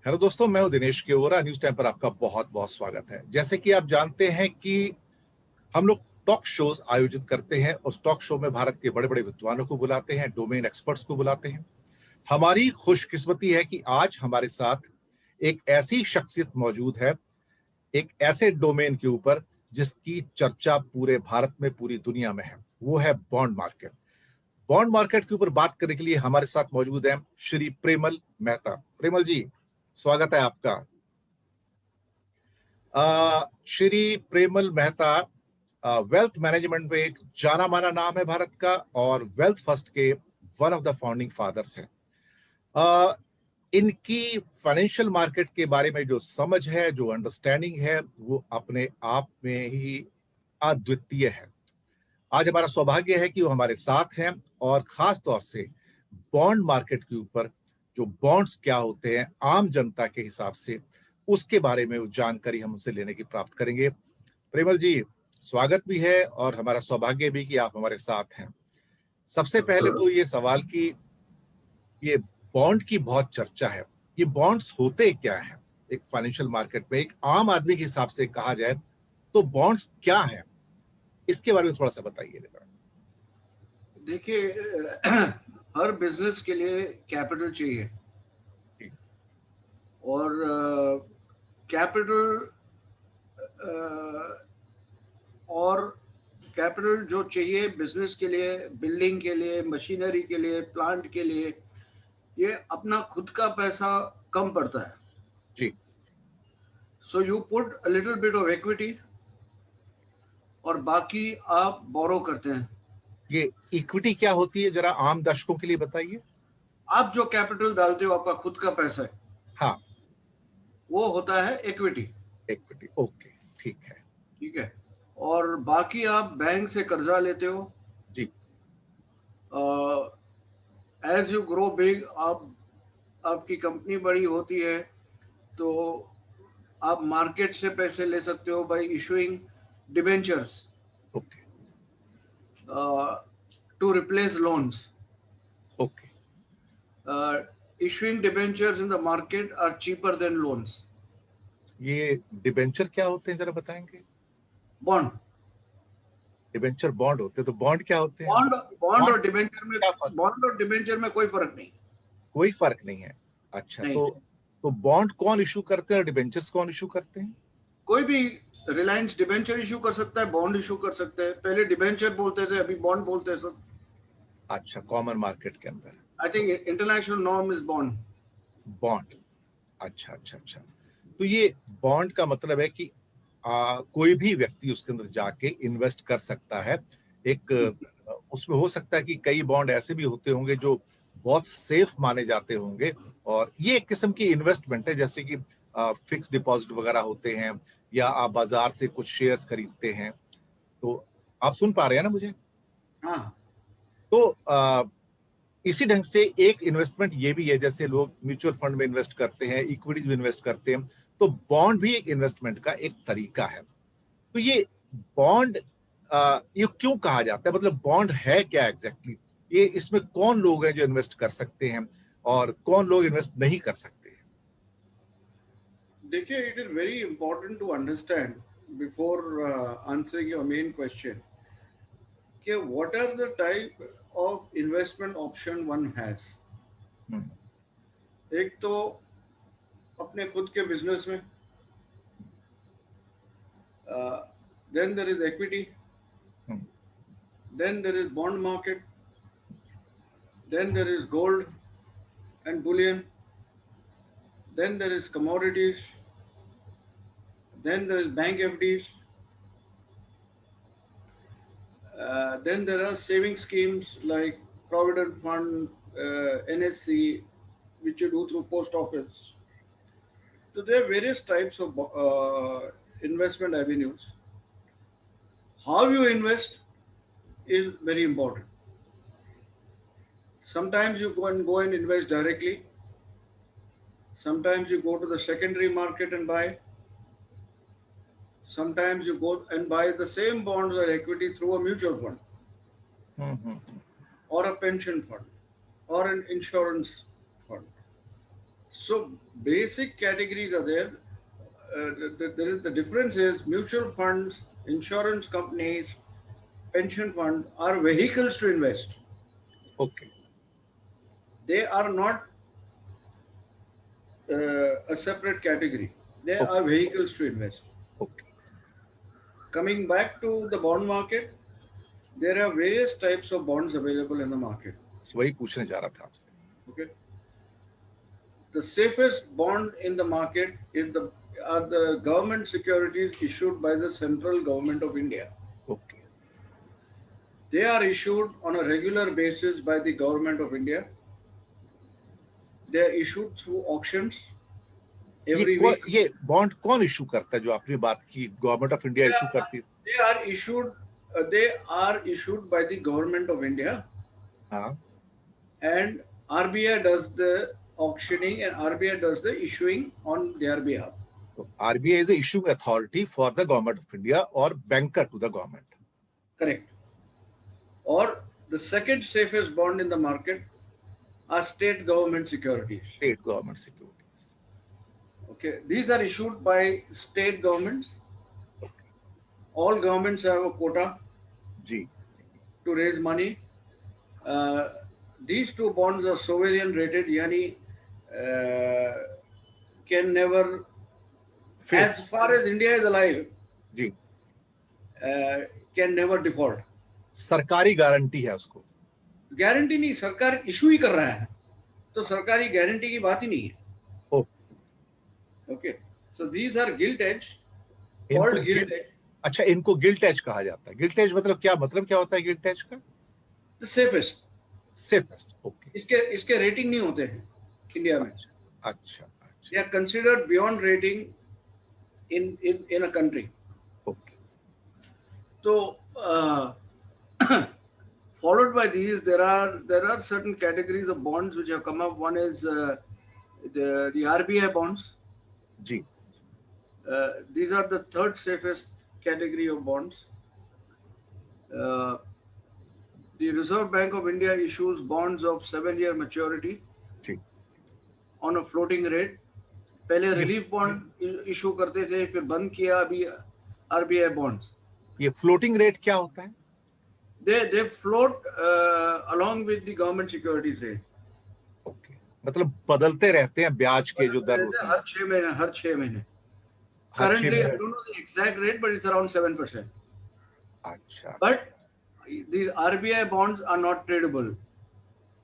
Hello दोस्तों, मैं हूं दिनेश केवरा। न्यूज टाइम पर आपका बहुत बहुत स्वागत है। जैसे कि आप जानते हैं कि हम लोग टॉक शोज आयोजित करते हैं और टॉक शो में भारत के बड़े बड़े विद्वानों को बुलाते हैं, डोमेन एक्सपर्ट्स को बुलाते हैं। हमारी खुशकिस्मती है कि आज हमारे साथ एक ऐसी शख्सियत मौजूद है, एक ऐसे डोमेन के ऊपर जिसकी चर्चा पूरे भारत में, पूरी दुनिया में है। वो है बॉन्ड मार्केट। बॉन्ड मार्केट के ऊपर बात करने के लिए हमारे साथ मौजूद है श्री प्रेमल मेहता। प्रेमल जी, स्वागत है आपका। श्री प्रेमल मेहता वेल्थ मैनेजमेंट में एक जाना माना नाम है भारत का, और वेल्थ फर्स्ट के one of the founding fathers हैं। अ, इनकी फाइनेंशियल मार्केट के बारे में जो समझ है, जो अंडरस्टैंडिंग है, वो अपने आप में ही अद्वितीय है। आज हमारा सौभाग्य है कि वो हमारे साथ हैं, और खास तौर से बॉन्ड मार्केट के ऊपर जो बॉन्ड्स क्या होते हैं आम जनता के हिसाब से, उसके बारे में जानकारी हम उनसे लेने की प्राप्त करेंगे। प्रेमल जी, स्वागत भी है और हमारा सौभाग्य भी कि आप हमारे साथ हैं। सबसे पहले तो ये सवाल कि ये बॉन्ड की बहुत चर्चा है, ये बॉन्ड्स होते क्या हैं? एक फाइनेंशियल मार्केट में एक आम आदमी के हिसाब से कहा जाए तो बॉन्ड्स क्या हैं, इसके बारे में थोड़ा सा बताइए। देखिए, हर बिजनेस के लिए कैपिटल चाहिए। और कैपिटल और कैपिटल जो चाहिए बिजनेस के लिए, बिल्डिंग के लिए, मशीनरी के लिए, प्लांट के लिए, ये अपना खुद का पैसा कम पड़ता है। जी। So you put a little bit of equity और बाकी आप बोरो करते हैं। ये इक्विटी क्या होती है, जरा आम दर्शकों के लिए बताइए। आप जो कैपिटल डालते हो, आपका खुद का पैसा है, हाँ, वो होता है इक्विटी। इक्विटी, ओके, ठीक है। ठीक है। और बाकी आप बैंक से कर्जा लेते हो। जी। एज यू ग्रो बिग, आपकी कंपनी बड़ी होती है, तो आप मार्केट से पैसे ले सकते हो by issuing debentures okay. To replace loans. Okay. Issuing debentures in the market are cheaper than loans. ये डिबेंचर क्या होते हैं, जरा बताएंगे? बॉन्ड डिबेंचर बॉन्ड होते हैं, तो बॉन्ड क्या होते हैं? बॉन्ड बॉन्ड बॉन्ड और डिबेंचर में क्या फर्क? बॉन्ड और डिबेंचर में कोई फर्क नहीं। कोई फर्क नहीं है। अच्छा, नहीं, तो बॉन्ड कौन इशू करते हैं और डिबेंचर्स कौन इशू करते हैं? कोई भी रिलायंस डिबेंचर इशू कर सकता है, बॉन्ड इशू कर सकते हैं। पहले डिबेंचर बोलते थे, अभी बॉन्ड बोलते हैं सब। अच्छा, कॉमन मार्केट के अंदर I think international norm is bond. Bond. अच्छा अच्छा अच्छा। तो ये बॉन्ड का मतलब है कि कोई भी व्यक्ति उसके अंदर जाके इन्वेस्ट कर सकता है। एक उसमें हो सकता है कि कई बॉन्ड ऐसे भी होते होंगे जो बहुत सेफ माने जाते होंगे, और ये एक किस्म की इन्वेस्टमेंट है, जैसे कि फिक्स डिपॉजिट वगैरह होते हैं, या आप बाजार से कुछ शेयर्स खरीदते हैं। तो आप सुन पा रहे हैं ना मुझे? हाँ, तो इसी ढंग से एक इन्वेस्टमेंट ये भी है, जैसे लोग म्यूचुअल फंड में इन्वेस्ट करते हैं, इक्विटीज में इन्वेस्ट करते हैं, तो बॉन्ड भी एक इन्वेस्टमेंट का एक तरीका है। तो ये बॉन्ड ये क्यों कहा जाता है, मतलब बॉन्ड है क्या एग्जैक्टली? ये इसमें कौन लोग हैं जो इन्वेस्ट कर सकते हैं और कौन लोग इन्वेस्ट नहीं कर सकते हैं? देखिए, it is very important to understand before answering your main question कि what are the type of investment option one has. हम्म। एक तो अपने खुद के बिजनेस में, then there is equity, hmm. then there is bond market, then there is gold and bullion, then there is commodities, then there is bank FDs, then there are saving schemes like Provident Fund, NSC, which you do through post office. So there are various types of investment avenues. How you invest is very important. Sometimes you go and invest directly. Sometimes you go to the secondary market and buy. Sometimes you go and buy the same bonds or equity through a mutual fund hmm. or a pension fund or an insurance fund. So basic categories are there. The difference is mutual funds, insurance companies, pension fund are vehicles to invest. Okay. They are not a separate category. They Okay. are vehicles to invest. Okay. Coming back to the bond market, there are various types of bonds available in the market. वही पूछने जा रहा था आपसे. Okay. The safest bond in the market are the government securities issued by the central government of India. Okay. They are issued on a regular basis by the government of India. They are issued through auctions every week. ये bond कौन issue करता है जो आपने बात की government of India issue करती है? They are issued by the government of India. हाँ. And RBI does the auctioning and RBI does the issuing on their behalf. So RBI is the issuing authority for the government of India or banker to the government. Correct. Or the second safest bond in the market are state government securities. State government securities. Okay, these are issued by state governments. Okay. All governments have a quota Ji. to raise money. These two bonds are sovereign rated, yani can never, as far as India is alive, जी. Can never default. सरकारी guarantee है उसको. Guarantee नहीं, सरकार issue ही कर रहा है, तो सरकारी गारंटी की बात ही नहीं है. Okay, so these are gilt edge, called gilt edge. अच्छा, इनको गिल्ट एज कहा जाता है. गिल्ट एज मतलब क्या होता है गिल्ट एज का? The safest. ओके. इसके रेटिंग नहीं होते हैं इंडिया में. अच्छा. They are considered beyond rating in a country. Okay. So followed by these, there are certain categories of bonds which have come up. One is the RBI bonds. Ji. These are the third safest category of bonds. The Reserve Bank of India issues bonds of 7-year maturity Ji. on a floating rate. पहले relief bond issue करते थे, फिर बंद किया अभी RBI bonds. ये floating rate क्या होता है? They float along with the government securities rate. Okay. मतलब बदलते रहते हैं ब्याज के जो दर होते हैं हर 6 महीने. Currently, I don't know the exact rate, but it's around 7%. अच्छा. But the RBI bonds are not tradable.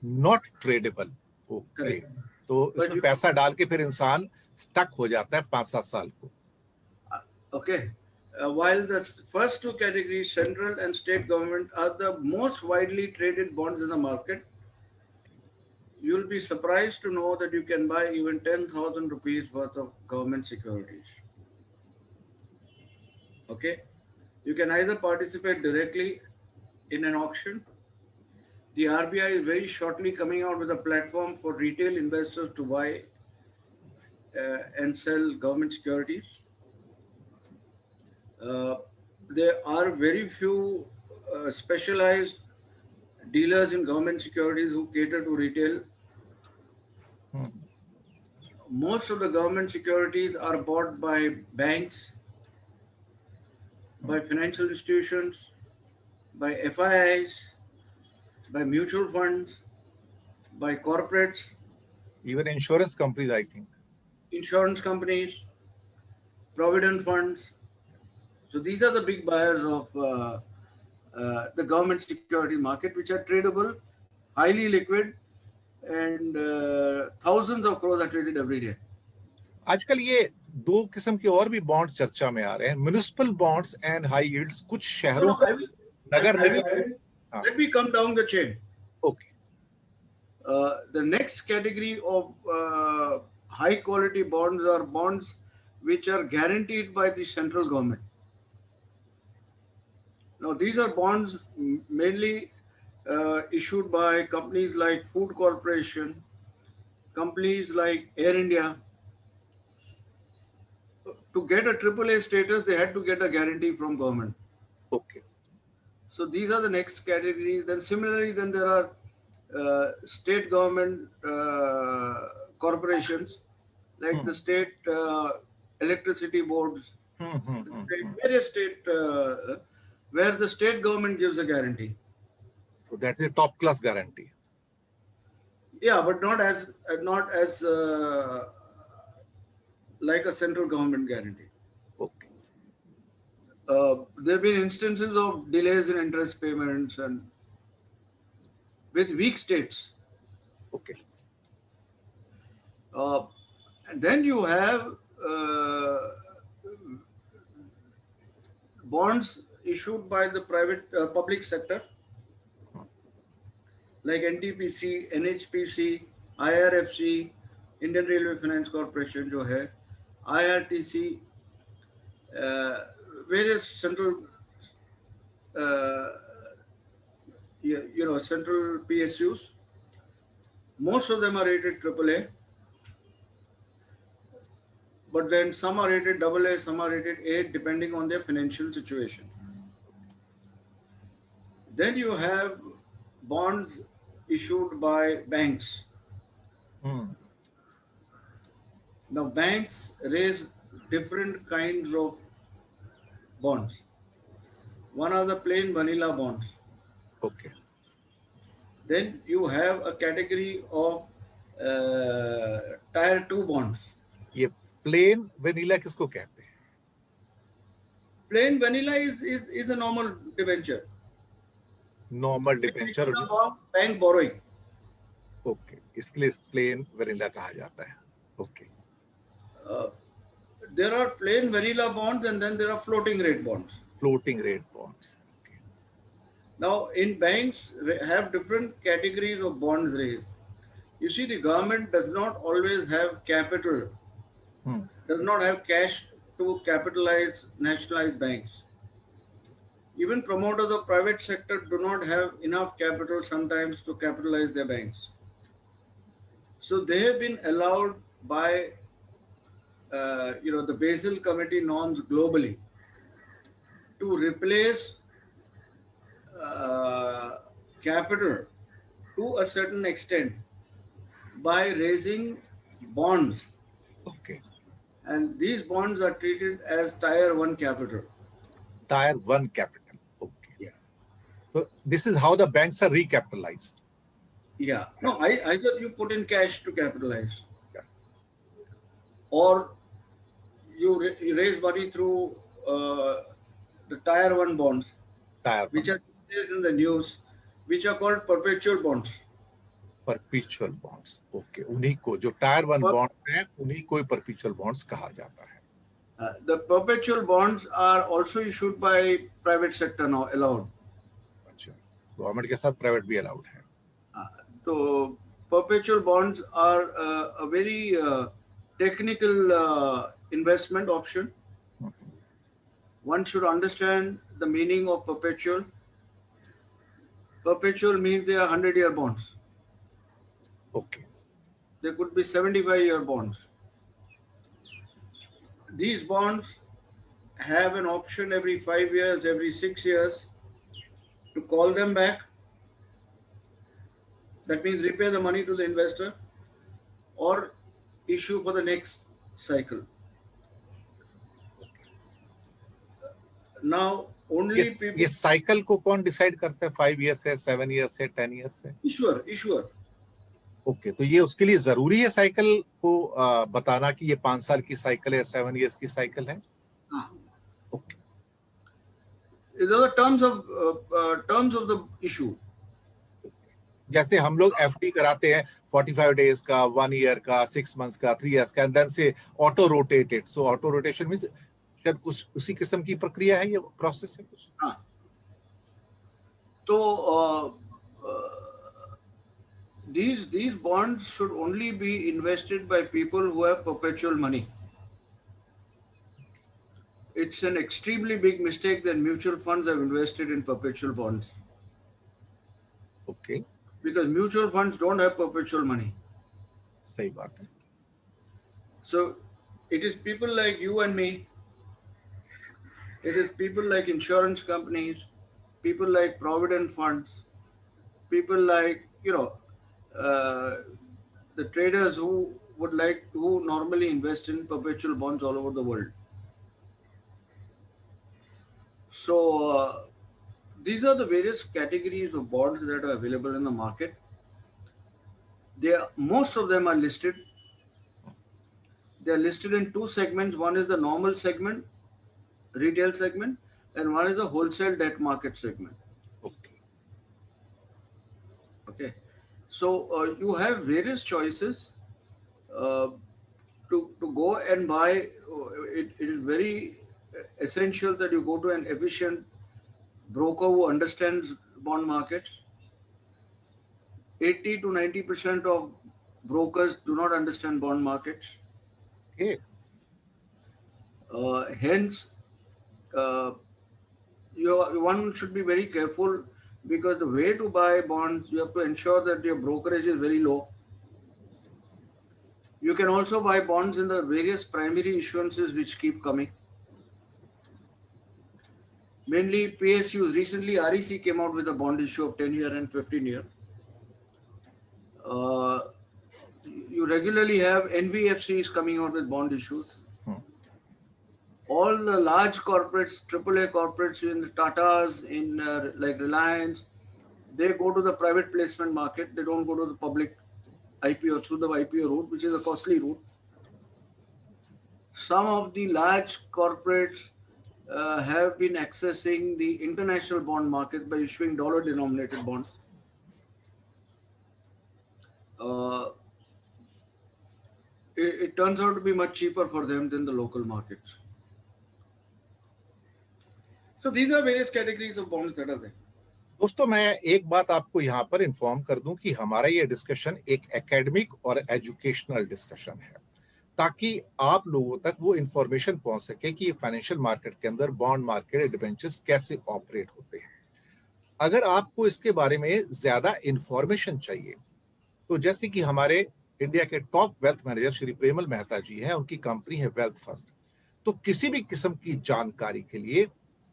Not tradable. Okay. तो इसमें पैसा डाल के फिर इंसान स्टक हो जाता है 5-7 साल को. Okay. While the first two categories, central and state government, are the most widely traded bonds in the market, you'll be surprised to know that you can buy even 10,000 rupees worth of government securities. Okay. You can either participate directly in an auction. The RBI is very shortly coming out with a platform for retail investors to buy and sell government securities. There are very few specialized dealers in government securities who cater to retail. Most of the government securities are bought by banks, by financial institutions, by FIIs, by mutual funds, by corporates. Even insurance companies, I think. Insurance companies, provident funds. So these are the big buyers of the government security market, which are tradable, highly liquid, and thousands of crores are traded every day. आजकल ये दो किस्म के और भी bond चर्चा में आ रहे हैं, municipal bonds and high yields. कुछ शहरों को नगर निगम. Let me come down the chain. Okay. The next category of high quality bonds are bonds which are guaranteed by the central government. Now, these are bonds mainly issued by companies like Food Corporation, companies like Air India. To get a AAA status, they had to get a guarantee from government. Okay. So these are the next categories. Then similarly, then there are state government corporations like the state electricity boards, various state where the state government gives a guarantee. So that's a top class guarantee. Yeah, but not as like a central government guarantee. Okay. There have been instances of delays in interest payments and with weak states. Okay. And then you have bonds issued by the public sector like NTPC, NHPC, IRFC, Indian Railway Finance Corporation, जो है, IRTC, various central, central PSUs. Most of them are rated AAA, but then some are rated AA, some are rated A, depending on their financial situation. Then you have bonds issued by banks. Now, banks raise different kinds of bonds. One are the plain vanilla bonds. Okay. Then you have a category of Tier 2 bonds. ये plain vanilla किसको कहते हैं? Plain vanilla is a normal debenture. Normal debenture. Bank borrowing. Okay. इसके लिए plain vanilla कहा जाता है. Okay. There are plain vanilla bonds and then there are floating rate bonds. Floating rate bonds. Okay. Now, in banks have different categories of bonds raised. You see, the government does not always have capital, does not have cash to capitalize nationalized banks. Even promoters of private sector do not have enough capital sometimes to capitalize their banks. So they have been allowed by the Basel Committee norms globally to replace capital to a certain extent by raising bonds. Okay. And these bonds are treated as Tier 1 capital. Tier 1 capital. Okay. Yeah. So this is how the banks are recapitalized. Yeah. No, either you put in cash to capitalize. Yeah. Or you raise money through the Tier 1 bonds, which are in the news, which are called perpetual bonds. Perpetual bonds. Okay. उन्हीं को जो Tier 1 bonds हैं, उन्हीं को perpetual bonds कहा जाता है. The perpetual bonds are also issued by private sector now, allowed. अच्छा. Government के साथ private भी allowed है. So perpetual bonds are a very technical investment option. One should understand the meaning of perpetual. Perpetual means they are 100-year bonds. Okay. They could be 75-year bonds. These bonds have an option every 5 years, every 6 years to call them back. That means repay the money to the investor or issue for the next cycle. Now, only people... ये cycle को कौन decide करता है? 5 years से, 7 years से, 10 years से? Issuer. Okay, तो ये उसके लिए जरूरी है साइकिल को बताना कि ये 5 साल की साइकिल है, 7 years की साइकिल है? हाँ. Okay. Those are terms of the issue. जैसे हम लोग FD कराते हैं 45 days का, 1 year का, 6 months का, 3 years का, and then से auto rotated. So auto rotation means शायद कुछ उसी किस्म की प्रक्रिया है, ये प्रोसेस है कुछ. हाँ. तो these bonds should only be invested by people who have perpetual money. It's an extremely big mistake that mutual funds have invested in perpetual bonds. Okay. Because mutual funds don't have perpetual money. सही बात है. So it is people like you and me. It is people like insurance companies, people like provident funds, people like, the traders who would like to normally invest in perpetual bonds all over the world. So these are the various categories of bonds that are available in the market. Most of them are listed. They are listed in two segments. One is the normal segment, retail segment, and one is the wholesale debt market segment. Okay. Okay, so you have various choices uh, to go and buy. It is very essential that you go to an efficient broker who understands bond markets. 80 to 90% of brokers do not understand bond markets. Okay. Hence, uh, one should be very careful, because the way to buy bonds, you have to ensure that your brokerage is very low. You can also buy bonds in the various primary issuances which keep coming. Mainly PSUs. Recently, REC came out with a bond issue of 10-year and 15-year. You regularly have NBFCs coming out with bond issues. All the large corporates, AAA corporates in the Tatas, in like Reliance, they go to the private placement market. They don't go to the public IPO through the IPO route, which is a costly route. Some of the large corporates have been accessing the international bond market by issuing dollar-denominated bonds. Uh, it turns out to be much cheaper for them than the local markets. So these are various categories of bonds that are there. दोस्तों, मैं एक बात आपको यहाँ पर inform कर दूं कि हमारा ये डिस्कशन एक एकेडमिक और एजुकेशनल डिस्कशन है, ताकि आप लोगों तक वो इंफॉर्मेशन पहुंच सके कि फाइनेंशियल मार्केट के अंदर बॉन्ड मार्केट डिबेंचर्स कैसे ऑपरेट होते हैं। अगर आपको इसके बारे में ज्यादा इंफॉर्मेशन चाहिए, तो जैसे कि हमारे इंडिया के top wealth manager Shri Premal Mehta ji हैं, उनकी कंपनी है वेल्थ फर्स्ट। तो किसी भी किस्म की जानकारी के लिए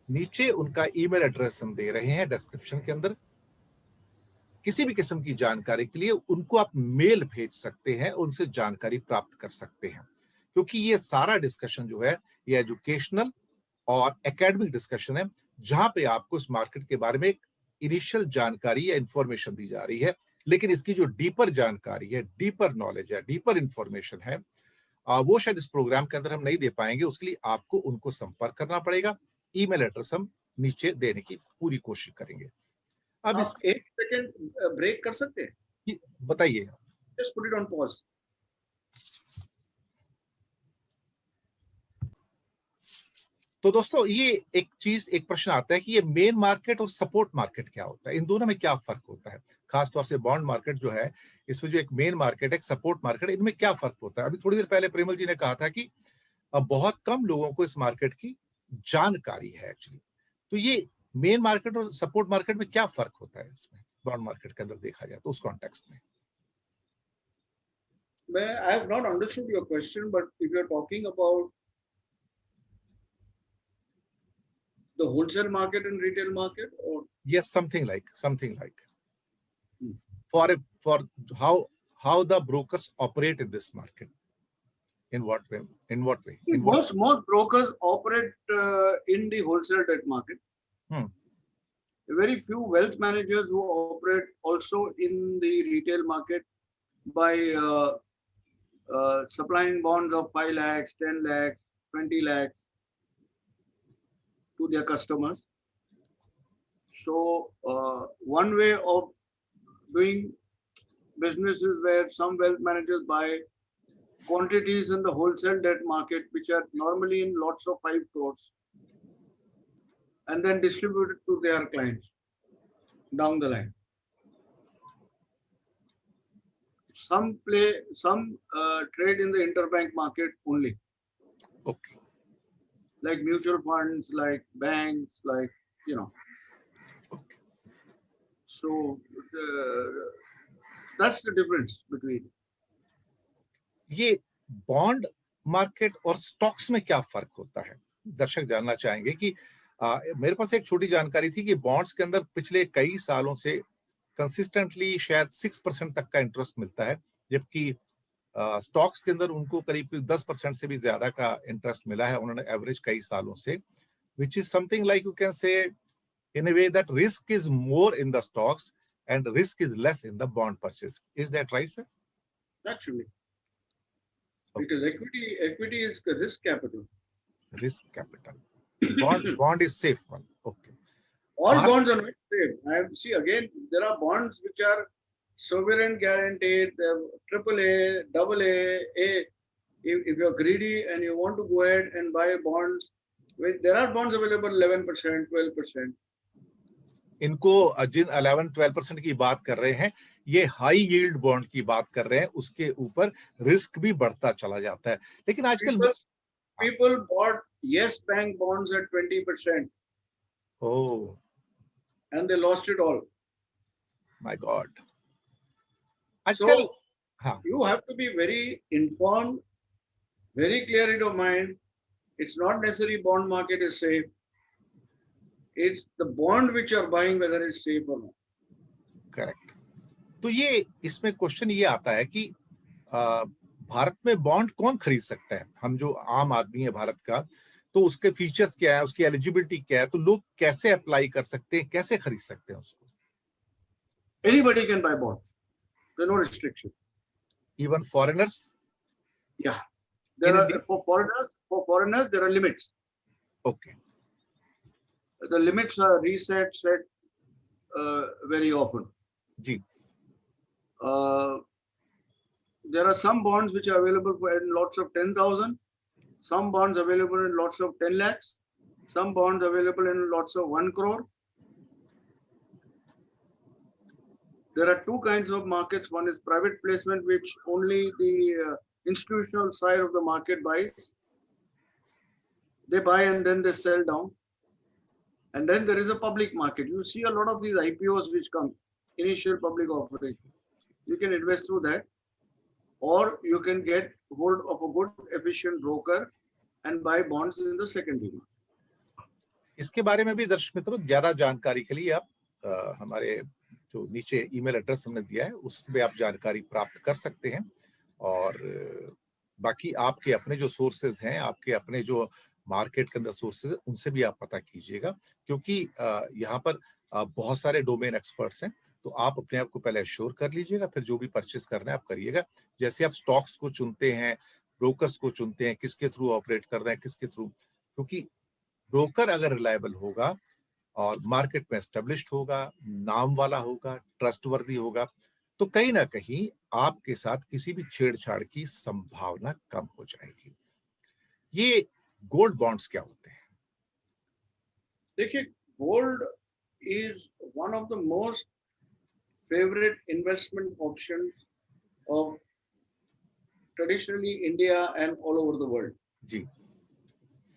नीचे उनका ईमेल एड्रेस हम दे रहे हैं डिस्क्रिप्शन के अंदर। किसी भी किस्म की जानकारी के लिए उनको आप मेल भेज सकते हैं, उनसे जानकारी प्राप्त कर सकते हैं, क्योंकि ये सारा डिस्कशन जो है ये एजुकेशनल और एकेडमिक डिस्कशन है, जहां पे आपको इस मार्केट के बारे में एक इनिशियल जानकारी या इंफॉर्मेशन दी जा रही है, लेकिन इसकी जो डीपर जानकारी है, डीपर नॉलेज है, डीपर इंफॉर्मेशन है, वो शायद इस प्रोग्राम के अंदर हम नहीं दे पाएंगे। उसके लिए आपको उनको संपर्क करना पड़ेगा। ईमेल एड्रेस हम नीचे देने की पूरी कोशिश करेंगे। अब इस एक सेकंड ब्रेक कर सकते हैं? बताइए। Just put it on pause. तो दोस्तों, ये एक प्रश्न आता है कि ये मेन मार्केट और सपोर्ट मार्केट क्या होता है, इन दोनों में क्या फर्क होता है? खासतौर से बॉन्ड मार्केट जो है, इसमें जो एक मेन मार्केट है, सपोर्ट मार्केट, इनमें क्या फर्क होता है? अभी थोड़ी देर पहले प्रेमल जी ने कहा था कि अब बहुत कम लोगों को इस मार्केट की जानकारी है एक्चुअली। तो ये मेन मार्केट और सपोर्ट मार्केट में क्या फर्क होता है इसमें, बॉन्ड मार्केट के अंदर देखा जाए तो उस कॉन्टेक्स्ट में? I have not understood your question, but if you're talking about the wholesale market and retail market, or yes, something like for how the brokers operate in this market, in what way most brokers operate in the wholesale debt market. Very few wealth managers who operate also in the retail market by supplying bonds of 5 lakhs, 10 lakhs, 20 lakhs to their customers. So one way of doing business is where some wealth managers buy quantities in the wholesale debt market, which are normally in lots of 5 crores, and then distribute it to their clients down the line. Some trade in the interbank market only. Okay. Like mutual funds, like banks, like, Okay. So that's the difference between. ये bond market और stocks में क्या फर्क होता है, दर्शक जानना चाहेंगे कि मेरे पास एक छोटी जानकारी थी कि बॉन्ड्स के अंदर पिछले कई सालों से कंसिस्टेंटली शायद 6% तक का इंटरेस्ट मिलता है, जबकि स्टॉक्स के अंदर उनको करीब 10% से भी ज्यादा का इंटरेस्ट मिला है उन्होंने एवरेज कई सालों से, which is something like you can say in a way that risk is more in the stocks and risk is less in the bond purchase. Is that right, sir? Naturally, Okay. because equity is the risk capital. Risk capital. Bond is safe one. Okay. All bonds are not safe. See again, there are bonds which are sovereign guaranteed, AAA, AA, A. If you're greedy and you want to go ahead and buy bonds, there are bonds available 11%, 12%. इनको जिन 11-12% की बात कर रहे हैं, ये high yield bond की बात कर रहे हैं, उसके ऊपर रिस्क भी बढ़ता चला जाता है। लेकिन आजकल people bought Yes Bank bonds at 20%. Oh, and they lost it all. My God. So you have to be very informed, very clear in your mind. It's not necessary bond market is safe. It's the bond which you are buying whether it's safe or not. Correct. तो ये इसमें question ये आता है कि भारत में bond कौन खरीद सकता है? हम जो आम आदमी है भारत का, तो उसके फीचर्स क्या है, उसकी एलिजिबिलिटी क्या है, तो लोग कैसे अप्लाई कर सकते हैं, कैसे खरीद सकते हैं उसको? Anybody can buy bonds. There are no restriction. Even foreigners? Yeah. For foreigners there are limits. Okay. The limits are set very often. Ji. There are some bonds which are available in lots of 10,000, some bonds available in lots of 10 lakhs, some bonds available in lots of 1 crore. There are two kinds of markets. One is private placement, which only the institutional side of the market buys. They buy and then they sell down. And then there is a public market. You see a lot of these IPOs which come, initial public offering. You can invest through that, or you can get hold of a good, efficient broker and buy bonds in the secondary market. इसके बारे में भी दर्शक मित्रों ज्यादा जानकारी के लिए आप हमारे जो नीचे ईमेल एड्रेस हमने दिया है उससे आप जानकारी प्राप्त कर सकते हैं, और बाकी आपके अपने जो सोर्सेज हैं, आपके अपने जो मार्केट के अंदर सोर्सेज है, उनसे भी आप पता कीजिएगा, क्योंकि यहाँ पर बहुत सारे डोमेन एक्सपर्ट्स हैं। तो आप अपने आप को पहले एश्योर कर लीजिएगा, फिर जो भी परचेस करना है आप करिएगा। जैसे आप स्टॉक्स को चुनते हैं, ब्रोकर्स को चुनते हैं, किसके थ्रू ऑपरेट कर रहे हैं, किसके थ्रू, क्योंकि ब्रोकर अगर रिलायबल होगा और मार्केट में एस्टेब्लिश्ड होगा, नाम वाला होगा, ट्रस्टवर्दी होगा, तो कहीं ना कहीं आपके साथ किसी भी छेड़छाड़ की संभावना कम हो जाएगी। ये गोल्ड बॉन्ड्स क्या होते हैं? देखिए, gold is one of the most favorite investment options of traditionally India and all over the world. जी.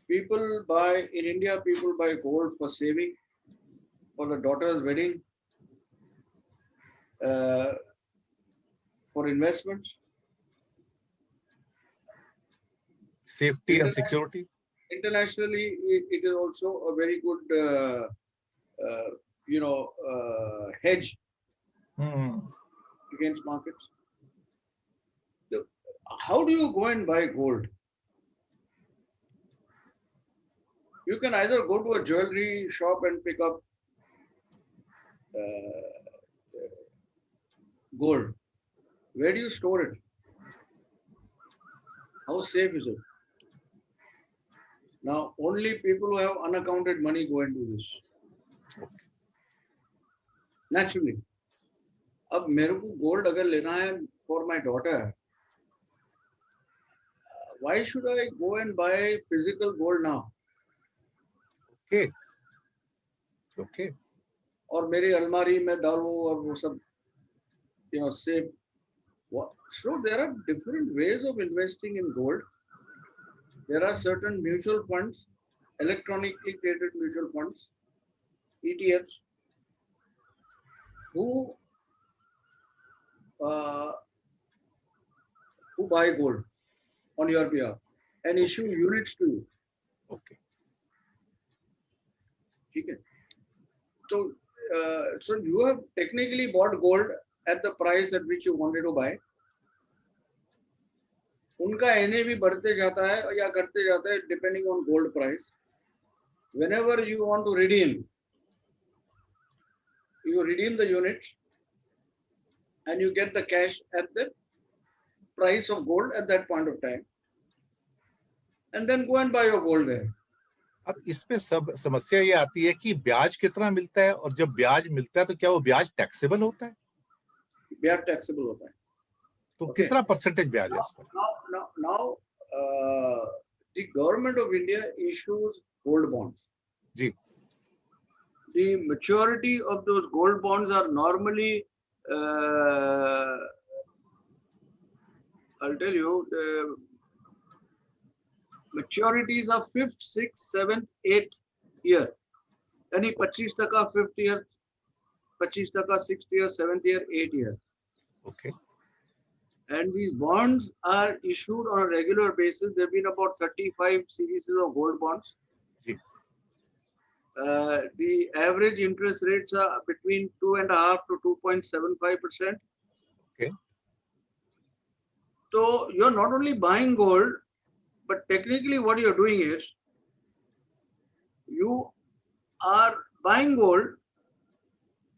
People buy in India. People buy gold for saving, for the daughter's wedding, for investments, safety and security. Internationally, it is also a very good, hedge against markets. So how do you go and buy gold? You can either go to a jewelry shop and pick up gold. Where do you store it? How safe is it? Now, only people who have unaccounted money go and do this. Okay. Naturally. अब मेरे को gold अगर लेना है for my daughter, why should I go and buy physical gold now? Okay. Okay. और मेरी अलमारी में डालूं और वो सब, save. So there are different ways of investing in gold. There are certain mutual funds, electronically traded mutual funds, ETFs, who buy gold on your behalf and issue units to you. Okay. Okay. So you have technically bought gold at the price at which you wanted to buy. उनका NAV बढ़ते जाता है या घटते जाता है depending on gold price. Whenever you want to redeem, you redeem the units and you get the cash at the price of gold at that point of time, and then go and buy your gold there. अब इसमें सब समस्या ये आती है कि ब्याज कितना मिलता है, और जब ब्याज मिलता है तो क्या वो ब्याज टैक्सेबल होता है? ब्याज टैक्सेबल होता है. तो Okay. कितना परसेंटेज ब्याज है इस पर? Now, the government of India issues gold bonds. Ji. The maturity of those gold bonds are normally, I'll tell you, the maturities are 5th, 6th, 7th, 8th year. यानी 25% 5th year, 25% 6th year, 7th year, 8th year. Okay. And these bonds are issued on a regular basis. There have been about 35 series of gold bonds. Ji. The average interest rates are between 2.5% to 2.75%. Okay. So you're not only buying gold, but technically what you're doing is you are buying gold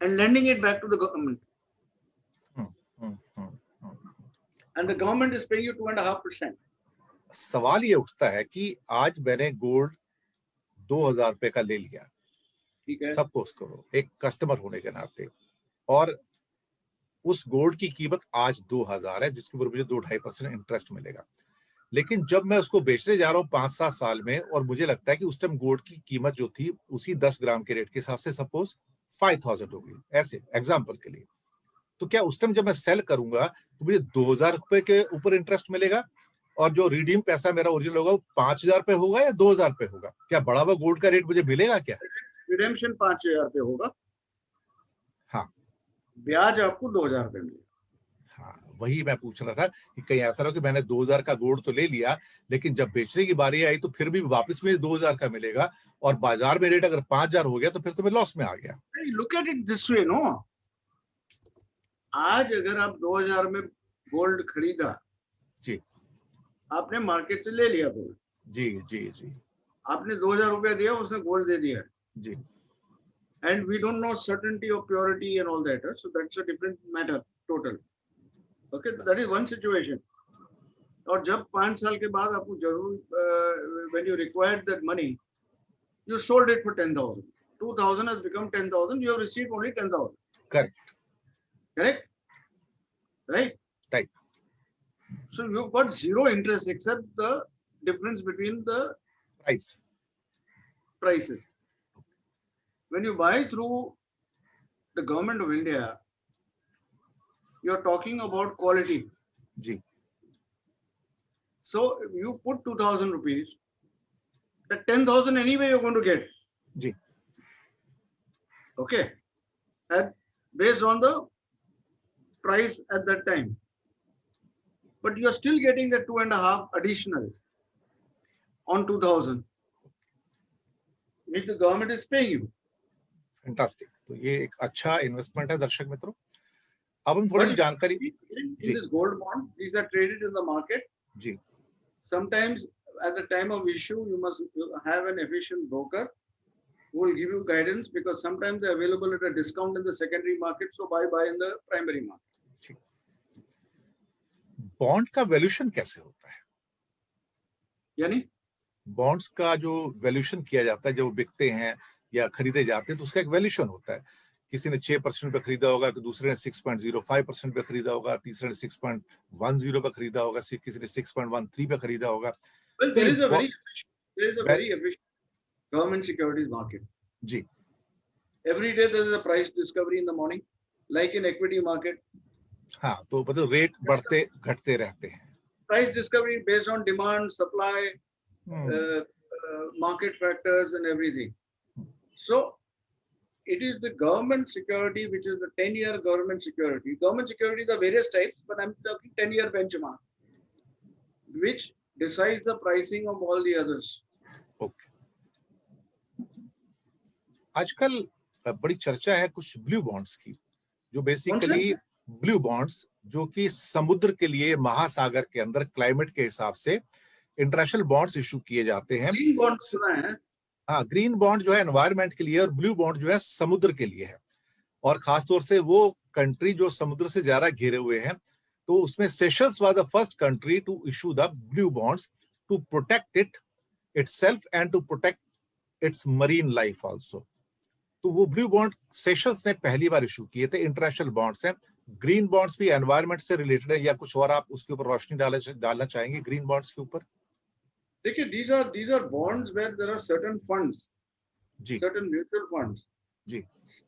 and lending it back to the government. And the government is paying you 2.5%. सवाल ये उठता है कि आज मैंने gold 2000 रुपए का ले लिया, ठीक है, सपोज करो, एक कस्टमर होने के नाते, और उस गोल्ड की कीमत आज 2000 है, जिसके ऊपर मुझे 2-2.5% इंटरेस्ट मिलेगा. लेकिन जब मैं उसको बेचने जा रहा हूँ 5-7 साल में, और मुझे लगता है कि उस टाइम गोल्ड की कीमत जो थी उसी 10 ग्राम के रेट के हिसाब से सपोज 5000 होगी, ऐसे एग्जांपल के लिए, तो क्या उस टाइम जब मैं सेल करूंगा तो मुझे 2000 रुपए के ऊपर इंटरेस्ट मिलेगा, और जो रिडीम पैसा मेरा ओरिजिनल होगा वो 5000 रुपए होगा या 2000 रुपए होगा? क्या बढ़ा हुआ गोल्ड का रेट मुझे मिलेगा क्या? रिडेम्पशन 5000 रुपए होगा. हाँ. ब्याज आपको 2000 रुपए मिलेगा. हाँ, वही मैं पूछ रहा था कि कहीं ऐसा ना हो कि मैंने 2000 का गोल्ड तो ले लिया, लेकिन जब बेचने की बारी आई तो फिर भी वापस मुझे 2000 का मिलेगा, और बाजार में रेट अगर 5000 हो गया तो फिर तो मैं लॉस में आ गया. Look at it this way, no. आज अगर आप 2000 में गोल्ड खरीदा, जी, आपने मार्केट से ले लिया गोल्ड, जी जी जी, आपने 2000 रुपया दिया, उसने गोल्ड दे दिया, जी. and we don't know certainty of purity and all that, so that's a different matter total. Okay, that is one situation. और जब 5 साल के बाद आपको जरूर, when you required that money, you sold it for 10,000. 2000 has become 10,000. You have received only 10,000. Correct. Correct? Right? Right. So you've got zero interest except the difference between the prices. When you buy through the government of India, you're talking about quality. Ji. So you put 2000 rupees, the 10,000 anyway you're going to get. Ji. Okay. And based on the price at that time. But you're still getting the 2.5 additional on 2000, which the government is paying you. Fantastic. तो ये एक अच्छा investment है दर्शक मित्रों. अब हम थोड़ी सी जानकारी. In this gold bond, these are traded in the market. जी. Sometimes at the time of issue, you must have an efficient broker who will give you guidance, because sometimes they're available at a discount in the secondary market, so buy in the primary market. ठीक. Bond का valuation कैसे होता है? यानी bonds का जो valuation किया जाता है, जब बिकते हैं या खरीदे जाते हैं तो उसका एक वैल्यूएशन होता है. किसी ने 6% पे खरीदा होगा, दूसरे ने 6.05% पे खरीदा होगा, तीसरे ने 6.10 पे खरीदा होगा, किसी ने 6.13 पे खरीदा होगा. well, there is a very efficient government securities market. Ji. Every day there is a price discovery in the morning, like in equity market. हाँ, तो मतलब रेट बढ़ते घटते रहते हैं. Price discovery based on demand, supply, market factors and everything. So it is the government security, which is the 10-year government security. Government security, the various types, but I'm talking 10-year benchmark, which decides the pricing of all the others. Okay. आजकल बड़ी चर्चा है कुछ blue bonds की, जो basically blue bonds जो कि समुद्र के लिए, महासागर के अंदर क्लाइमेट के हिसाब से इंटरनेशनल बॉन्ड्स इशू किए जाते हैं। ग्रीन बॉन्ड सुना है? हाँ, ग्रीन बॉन्ड जो है एनवायरनमेंट के लिए और ब्लू बॉन्ड जो है समुद्र के लिए है, और खासतौर से वो कंट्री जो समुद्र से ज्यादा घिरे हुए हैं। तो उसमें Seychelles was the first country to issue the blue bonds to protect it itself and to protect its marine life also. तो वो ब्लू बॉन्ड सेशल्स ने पहली बार इशू किए थे। इंटरनेशनल बॉन्ड्स हैं। ग्रीन बॉन्ड्स भी एनवायरनमेंट से रिलेटेड है, या कुछ और आप उसके ऊपर रोशनी डालना चाहेंगे ग्रीन बॉन्ड्स के ऊपर? देखिए, these are bonds where there are certain funds, जी certain mutual funds, जी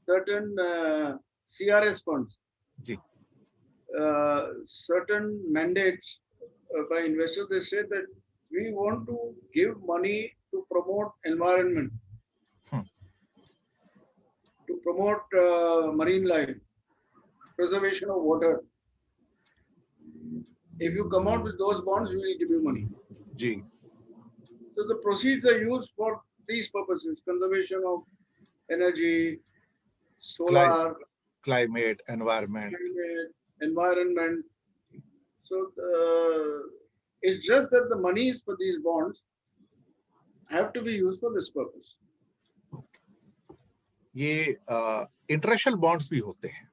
certain CRS funds, जी certain mandates by investors. They say that we want to give money to promote environment, to promote marine life, preservation of water. If you come out with those bonds, we will give you money. जी So the proceeds are used for these purposes: conservation of energy, solar, climate, environment. environment. So it's just that the monies for these bonds have to be used for this purpose. ये international bonds भी होते हैं,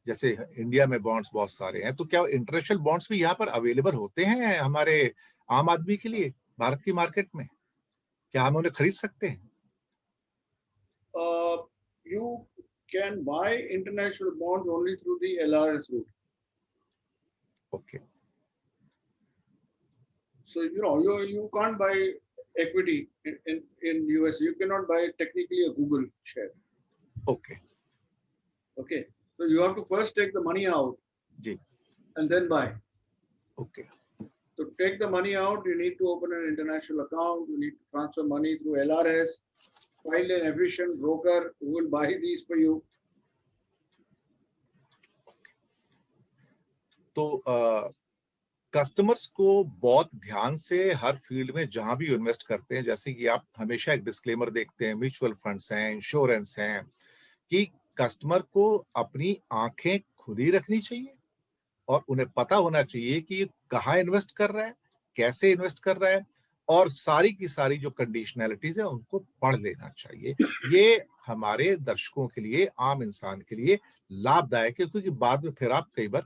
जैसे India में bonds बहुत सारे हैं, तो क्या इंटरनेशनल बॉन्ड्स भी यहाँ पर अवेलेबल होते हैं हमारे आम आदमी के लिए भारत की मार्केट में? क्या हम उन्हें खरीद सकते हैं? You can buy international bonds only through the LRS route. Okay. So you can't buy equity in US. You cannot buy technically a Google share. Okay. Okay. So you have to first take the money out, जी. and then buy. Okay. To take the money out, you need to open an international account. You need to transfer money through LRS, find an efficient broker who will buy these for you. तो customers को बहुत ध्यान से हर field में जहां भी invest करते हैं, जैसे कि आप हमेशा एक डिस्क्लेमर देखते हैं, म्यूचुअल फंड्स हैं, इंश्योरेंस हैं, कि कस्टमर को अपनी आंखें खुली रखनी चाहिए और उन्हें पता होना चाहिए कि कहाँ इन्वेस्ट कर रहा है, कैसे इन्वेस्ट कर रहा है, और सारी की सारी जो कंडीशनैलिटीज है उनको पढ़ लेना चाहिए। ये हमारे दर्शकों के लिए, आम इंसान के लिए लाभदायक है, क्योंकि बाद में फिर आप कई बार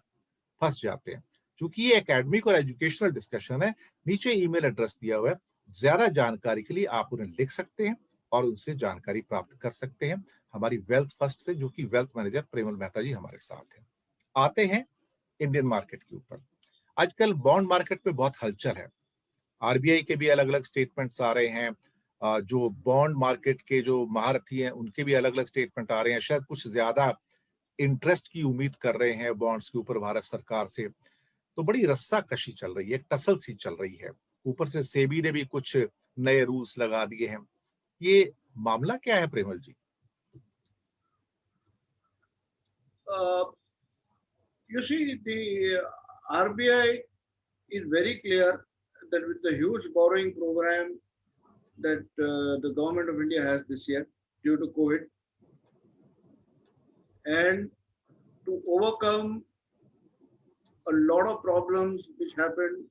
फंस जाते हैं। चूंकि ये एकेडमिक और एजुकेशनल डिस्कशन है, नीचे ईमेल एड्रेस दिया हुआ है, ज्यादा जानकारी के लिए आप उन्हें लिख सकते हैं और उनसे जानकारी प्राप्त कर सकते हैं हमारी वेल्थ फर्स्ट से, जो कि वेल्थ मैनेजर प्रेमल मेहता जी हमारे साथ हैं। आते हैं इंडियन मार्केट के ऊपर। आजकल बॉन्ड मार्केट में बहुत हलचल है। आरबीआई के भी अलग अलग स्टेटमेंट्स आ रहे हैं, जो बॉन्ड मार्केट के जो महारथी हैं उनके भी अलग अलग स्टेटमेंट आ रहे हैं। शायद कुछ ज्यादा इंटरेस्ट की उम्मीद कर रहे हैं बॉन्ड्स के ऊपर भारत सरकार से। तो बड़ी रस्साकशी चल रही है, टसल सी चल रही है। ऊपर से सेबी ने भी कुछ नए रूल्स लगा दिए हैं। ये मामला क्या है प्रेमल जी? You see, the RBI is very clear that with the huge borrowing program that the government of India has this year due to COVID, and to overcome a lot of problems which happened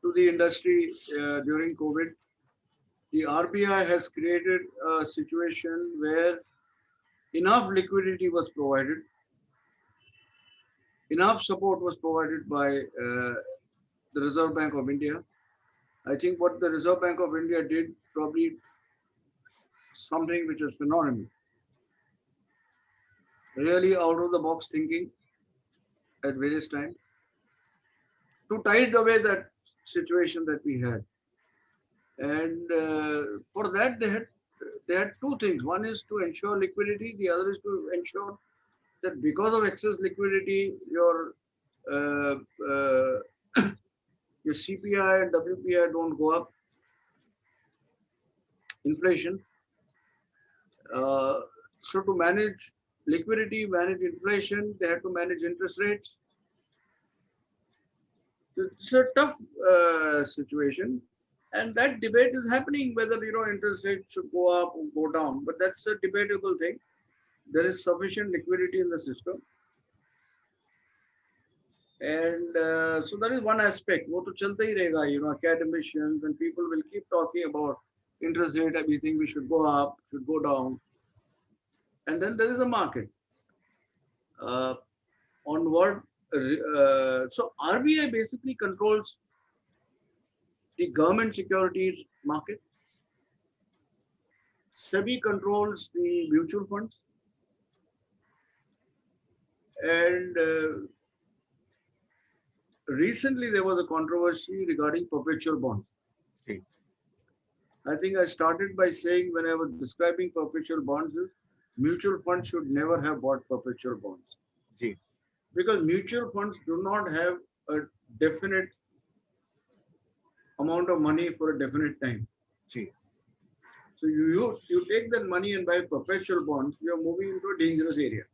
to the industry during COVID, the RBI has created a situation where enough liquidity was provided, enough support was provided by the Reserve Bank of India. I think what the Reserve Bank of India did, probably something which is phenomenal. Really out of the box thinking at various times to tide away that situation that we had. And for that they had two things. One is to ensure liquidity. The other is to ensure that because of excess liquidity, your your CPI and WPI don't go up. Inflation. So to manage liquidity, manage inflation, they had to manage interest rates. It's a tough situation, and that debate is happening whether interest rates should go up or go down. But that's a debatable thing. There is sufficient liquidity in the system. And so that is one aspect. वो तो चलता ही रहेगा, you know, academicians and people will keep talking about interest rate. We think we should go up, should go down, and then there is a market. Uh, on what? So RBI basically controls the government securities market. SEBI controls the mutual funds, and recently there was a controversy regarding perpetual bonds. Ji, I think I started by saying when I was describing perpetual bonds is mutual funds should never have bought perpetual bonds ji, because mutual funds do not have a definite amount of money for a definite time. Ji, So you take that money and buy perpetual bonds, you are moving into a dangerous area.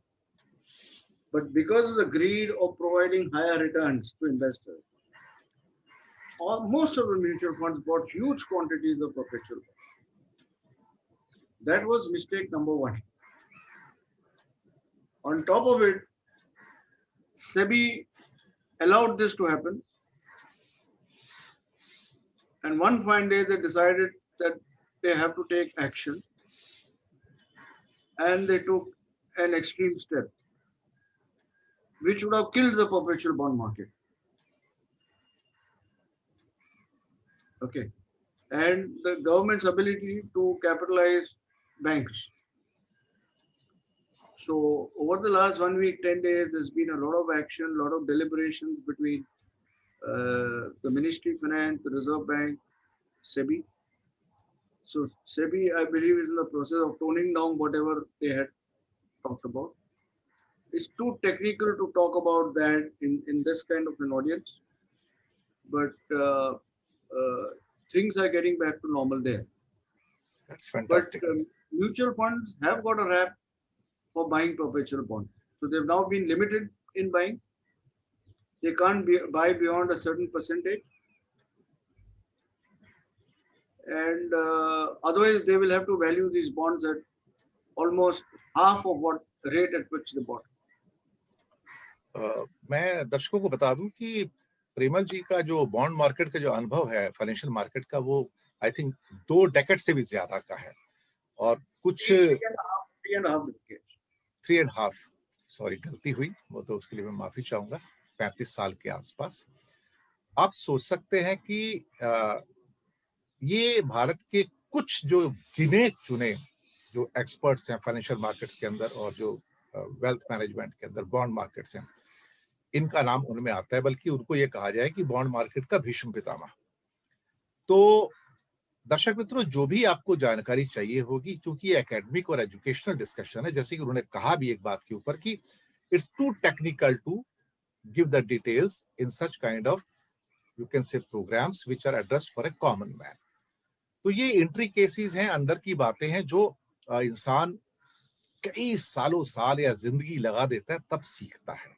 But because of the greed of providing higher returns to investors, most of the mutual funds bought huge quantities of perpetual bonds. That was mistake number one. On top of it, SEBI allowed this to happen. And one fine day, they decided that they have to take action. And they took an extreme step, which would have killed the perpetual bond market. Okay. And the government's ability to capitalize banks. So over the last 1 week, 10 days, there's been a lot of action, a lot of deliberations between the Ministry of Finance, the Reserve Bank, SEBI. So SEBI, I believe, is in the process of toning down whatever they had talked about. It's too technical to talk about that in this kind of an audience, but things are getting back to normal there. that's But fantastic. mutual funds have got a rap for buying perpetual bonds. So they've now been limited in buying. They can't buy beyond a certain percentage. And otherwise, they will have to value these bonds at almost half of what rate at which they bought. मैं दर्शकों को बता दूं कि प्रेमल जी का जो bond market का जो अनुभव है फाइनेंशियल मार्केट का, वो आई थिंक 2 डेकेड से भी ज्यादा का है। और कुछ 3.5 decades. 3.5, सॉरी गलती हुई, वो तो उसके लिए मैं माफी चाहूंगा, 35 साल के आसपास। आप सोच सकते हैं कि ये भारत के कुछ जो गिने चुने जो एक्सपर्ट्स हैं फाइनेंशियल मार्केट्स के अंदर और जो वेल्थ मैनेजमेंट के अंदर बॉन्ड मार्केट्स हैं, इनका नाम उनमें आता है, बल्कि उनको ये कहा जाए कि बॉन्ड मार्केट का भीष्म पितामह। तो दर्शक मित्रों, जो भी आपको जानकारी चाहिए होगी, क्योंकि ये एकेडमिक और एजुकेशनल डिस्कशन है, जैसे कि उन्होंने कहा भी एक बात के ऊपर कि it's too technical to give the details in such kind of you can say programs which are addressed for a common man. तो ये एंट्री केसेस हैं, अंदर की बातें हैं जो इंसान कई सालों साल या जिंदगी लगा देता है तब सीखता है।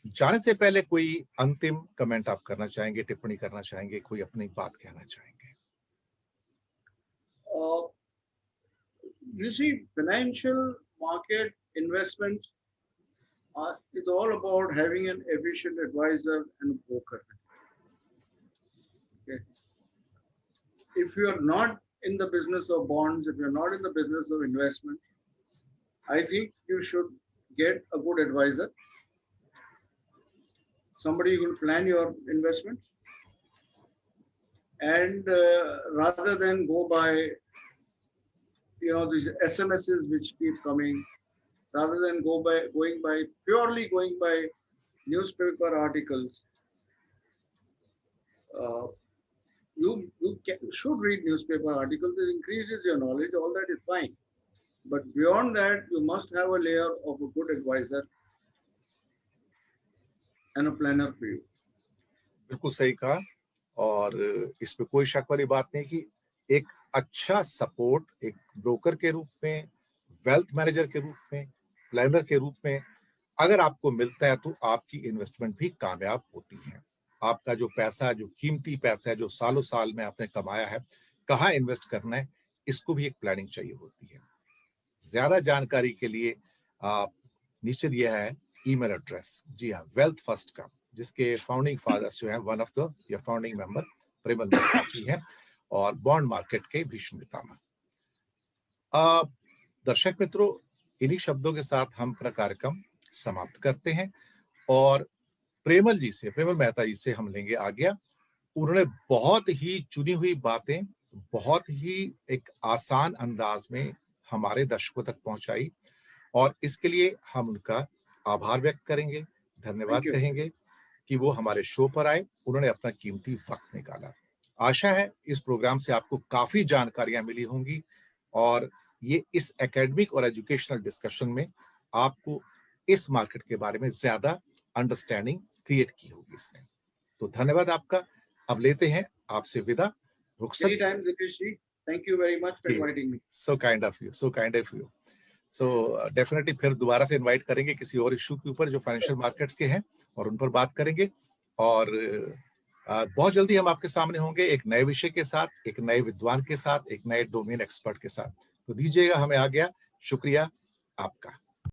जाने से पहले कोई अंतिम कमेंट आप करना चाहेंगे, टिप्पणी करना चाहेंगे, कोई अपनी बात कहना चाहेंगे? You see, financial market investment is all about having an efficient advisor and broker. Okay. If you are not in the business of bonds, if you're not in the business of investment, I think you should get a good advisor, somebody who will plan your investment, and rather than go by these SMSs which keep coming, rather than purely going by newspaper articles, you should read newspaper articles. It increases your knowledge. All that is fine, but beyond that, you must have a layer of a good advisor and a planner for you. बिल्कुल सही कहा, और इसमें कोई शक वाली बात नहीं कि एक अच्छा सपोर्ट एक ब्रोकर के रूप में, वेल्थ मैनेजर के रूप में, प्लानर के रूप में अगर आपको मिलता है तो आपकी इन्वेस्टमेंट भी कामयाब होती है। आपका जो पैसा, जो कीमती पैसा है, जो सालों साल में आपने कमाया है, कहाँ इन्वेस्ट करना है, इसको भी एक प्लानिंग चाहिए होती है। ज्यादा जानकारी के लिए आप नीचे दिया है ईमेल एड्रेस, जी हाँ, वेल्थ फर्स्ट का, जिसके फाउंडिंग फादर्स जो हैं, वन ऑफ द या फाउंडिंग मेंबर प्रेमल मेहता जी हैं और बॉन्ड मार्केट के भीष्म पितामह। दर्शक मित्रों, इन्हीं शब्दों के साथ हम अपना कार्यक्रम समाप्त करते हैं और प्रेमल मेहता जी से हम लेंगे आज्ञा। उन्होंने बहुत ही चुनी हुई बातें बहुत ही एक आसान अंदाज में हमारे दर्शकों तक पहुंचाई और इसके लिए हम उनका आभार व्यक्त करेंगे, धन्यवाद थैंक यू। कहेंगे कि वो हमारे शो पर आए, उन्होंने अपना कीमती वक्त निकाला। आशा है इस प्रोग्राम से आपको काफी जानकारियां मिली होंगी और ये इस एकेडमिक और एजुकेशनल डिस्कशन में आपको इस मार्केट के बारे में ज्यादा अंडरस्टैंडिंग क्रिएट की होगी इसने। तो धन्यवाद आपका। अब लेते हैं आपसे विदा। रुखसत। Anytime, Dipesh ji. Thank you very much for inviting me. So kind of you, so kind of you. So definitely फिर दोबारा से इनवाइट करेंगे किसी और इशू के ऊपर जो फाइनेंशियल मार्केट्स के हैं और उन पर बात करेंगे और बहुत जल्दी हम आपके सामने होंगे एक नए विषय के साथ, एक नए विद्वान के साथ, एक नए डोमेन एक्सपर्ट के साथ। तो दीजिएगा हमें आज्ञा। शुक्रिया आपका।